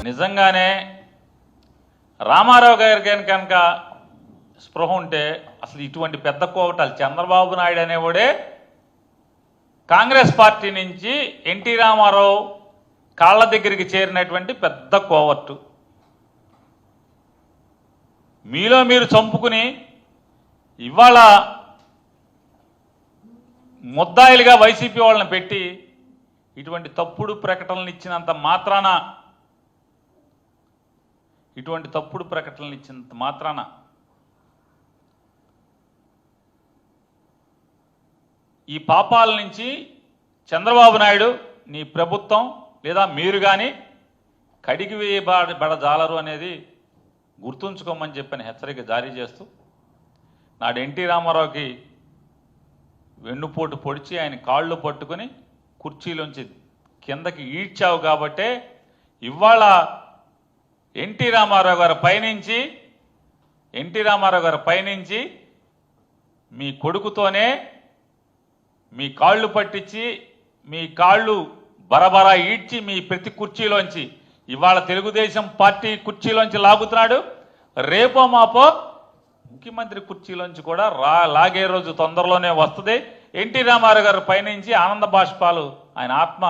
నిజంగానే రామారావు గారికి కనుక స్పృహ ఉంటే అసలు ఇటువంటి పెద్ద కోవటాలు చంద్రబాబు నాయుడు అనేవాడే కాంగ్రెస్ పార్టీ నుంచి ఎన్టీ రామారావు కాళ్ళ దగ్గరికి చేరినటువంటి పెద్ద కోవర్టు. మీలో మీరు చంపుకుని ఇవాళ ముద్దాయిలుగా వైసీపీ వాళ్ళని పెట్టి ఇటువంటి తప్పుడు ప్రకటనలు ఇచ్చినంత మాత్రాన ఈ పాపాల నుంచి చంద్రబాబు నాయుడు నీ ప్రభుత్వం లేదా మీరు కానీ కడిగి వేయబడజాలరు అనేది గుర్తుంచుకోమని చెప్పని హెచ్చరిక జారీ చేస్తూ నాడు ఎన్టీ రామారావుకి వెన్నుపోటు పొడిచి ఆయన కాళ్ళు పట్టుకుని కుర్చీలోంచి కిందకి ఈడ్చావు కాబట్టే ఇవాళ ఎన్టీ రామారావు గారి పైనుంచి మీ కొడుకుతోనే మీ కాళ్ళు పట్టించి మీ కాళ్ళు బరబరా ఈడ్చి మీ ప్రతి కుర్చీలోంచి ఇవాళ తెలుగుదేశం పార్టీ కుర్చీలోంచి లాగుతున్నాడు. రేపో మాపో ముఖ్యమంత్రి కుర్చీలోంచి కూడా లాగే రోజు తొందరలోనే వస్తుంది. ఎన్టీ రామారావు గారి పైనుంచి ఆనంద బాష్పాలు, ఆయన ఆత్మ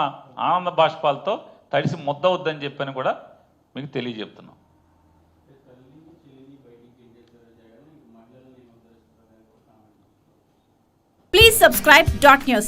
ఆనంద బాష్పాలతో తడిసి ముద్దవుద్దని చెప్పని కూడా మీకు తెలియజెప్తున్నాం. Please subscribe Dot News.